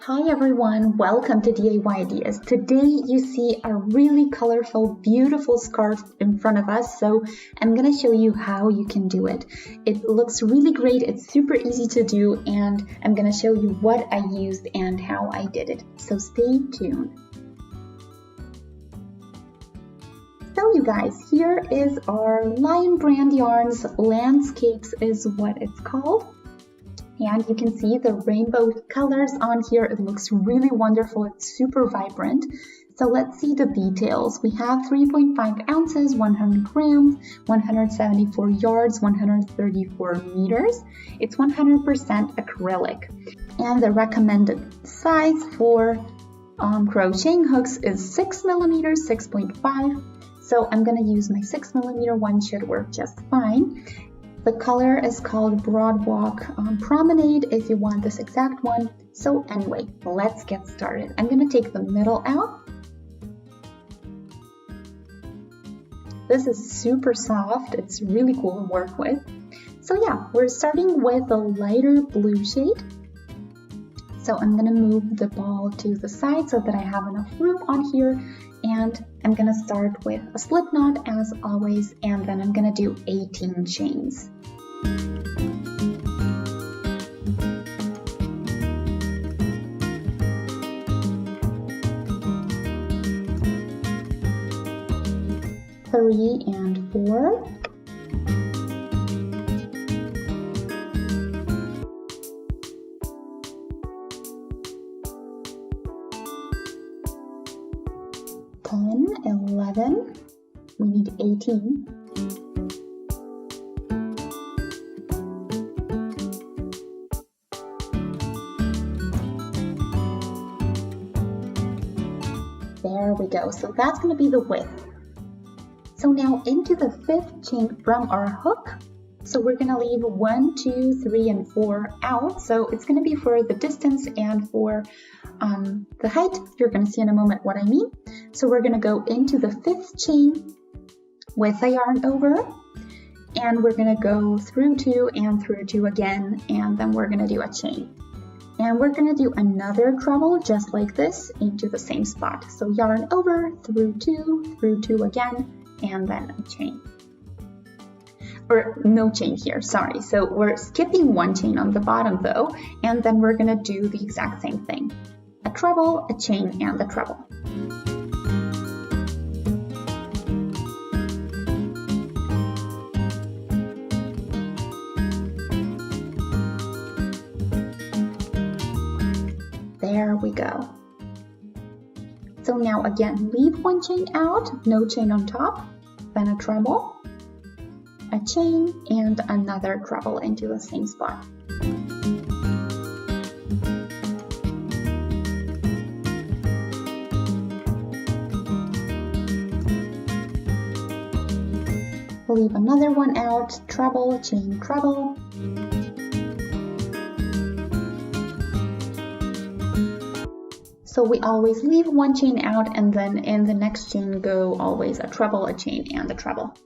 Hi everyone, welcome to DIY Ideas. Today you see a really colorful, beautiful scarf in front of us, so I'm gonna show you how you can do it. It looks really great, it's super easy to do, and I'm gonna show you what I used and how I did it. So stay tuned. So you guys, here is our Lion Brand Yarns Landscapes is what it's called. And you can see the rainbow colors on here. It looks really wonderful. It's super vibrant. So let's see the details. We have 3.5 ounces, 100 grams, 174 yards, 134 meters. It's 100% acrylic. And the recommended size for crocheting hooks is 6 millimeters, 6.5. So I'm going to use my 6 millimeter one, should work just fine. The color is called Broad Walk Promenade if you want this exact one. So anyway, let's get started. I'm going to take the middle out. This is super soft. It's really cool to work with. So yeah, we're starting with a lighter blue shade. So I'm going to move the ball to the side so that I have enough room on here. And I'm going to start with a slip knot as always, and then I'm going to do 18 chains. Three and 4. Ten, 11, we need 18. There we go, so that's going to be the width. So now into the 5th chain from our hook. So we're going to leave 1, 2, 3, and 4 out. So it's going to be for the distance and for the height. You're going to see in a moment what I mean. So we're going to go into the 5th chain with a yarn over, and we're going to go through 2 and through 2 again, and then we're going to do a chain. And we're going to do another treble just like this into the same spot. So yarn over, through 2 again, and then a chain. Or no chain here, sorry. So we're skipping one chain on the bottom though, and then we're going to do the exact same thing. A treble, a chain, and a treble. There we go. So now again, leave one chain out, no chain on top, then a treble, a chain, and another treble into the same spot. Leave another one out, treble, chain, treble. So we always leave one chain out, and then in the next chain go always a treble, a chain, and a treble.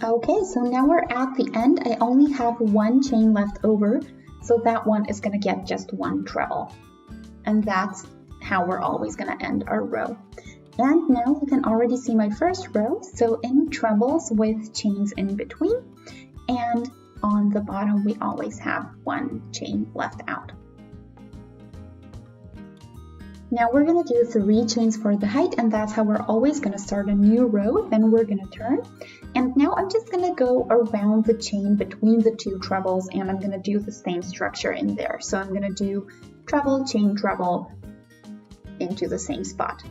Okay, so now we're at the end. I only have one chain left over, so that one is going to get just one treble. And that's how we're always going to end our row. And now you can already see my first row, so in trebles with chains in between, and on the bottom we always have one chain left out. Now we're going to do 3 chains for the height, and that's how we're always going to start a new row. Then we're going to turn, and now I'm just going to go around the chain between the 2 trebles, and I'm going to do the same structure in there. So I'm going to do treble, chain, treble into the same spot.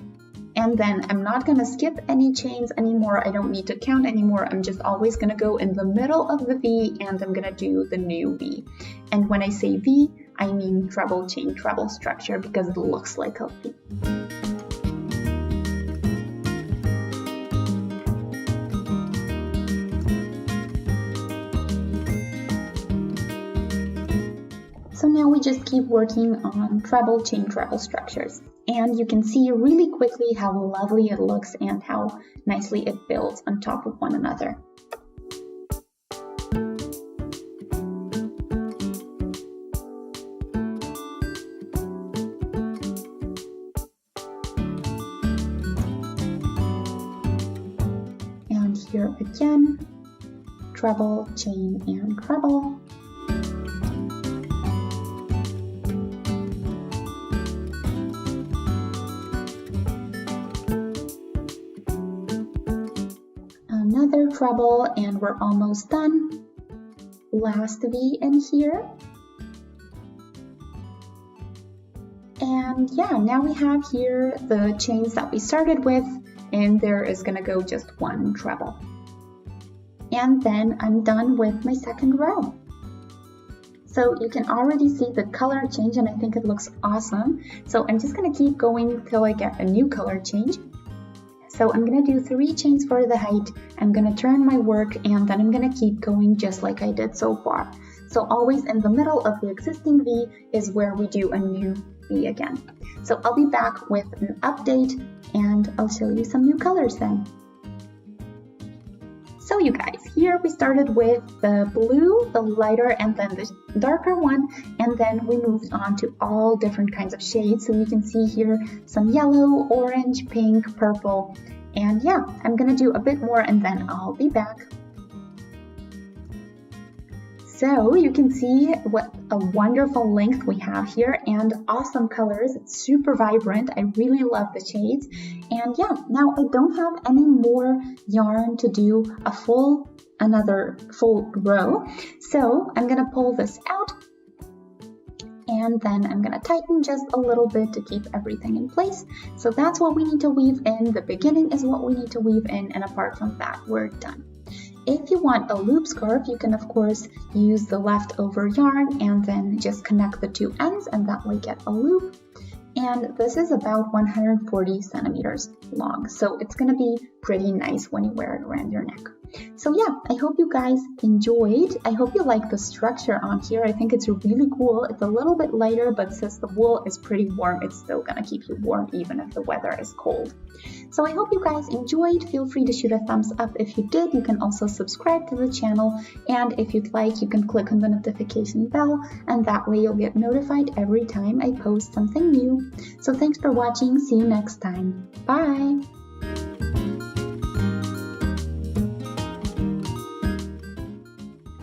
And then I'm not going to skip any chains anymore. I don't need to count anymore. I'm just always going to go in the middle of the V and I'm going to do the new V. And when I say V, I mean treble chain treble structure because it looks like a V. So now we just keep working on treble chain treble structures. And you can see really quickly how lovely it looks and how nicely it builds on top of one another. And here again, treble, chain, and treble. Another treble, and we're almost done. Last V in here. And yeah, now we have here the chains that we started with, and there is going to go just one treble. And then I'm done with my second row. So you can already see the color change, and I think it looks awesome. So I'm just going to keep going till I get a new color change. So I'm going to do 3 chains for the height, I'm going to turn my work, and then I'm going to keep going just like I did so far. So always in the middle of the existing V is where we do a new V again. So I'll be back with an update and I'll show you some new colors then. So you guys, here we started with the blue, the lighter, and then the darker one, and then we moved on to all different kinds of shades. So you can see here some yellow, orange, pink, purple, and yeah, I'm gonna do a bit more and then I'll be back. So you can see what a wonderful length we have here and awesome colors. It's super vibrant. I really love the shades. And yeah, now I don't have any more yarn to do another full row. So I'm gonna pull this out and then I'm gonna tighten just a little bit to keep everything in place. So that's what we need to weave in. The beginning is what we need to weave in, and apart from that, we're done. If you want a loop scarf, you can of course use the leftover yarn and then just connect the 2 ends and that way get a loop. And this is about 140 centimeters long, so it's gonna be pretty nice when you wear it around your neck. So yeah, I hope you guys enjoyed. I hope you like the structure on here. I think it's really cool. It's a little bit lighter, but since the wool is pretty warm, it's still gonna keep you warm even if the weather is cold. So I hope you guys enjoyed. Feel free to shoot a thumbs up if you did. You can also subscribe to the channel, and if you'd like, you can click on the notification bell, and that way you'll get notified every time I post something new. So thanks for watching. See you next time. Bye!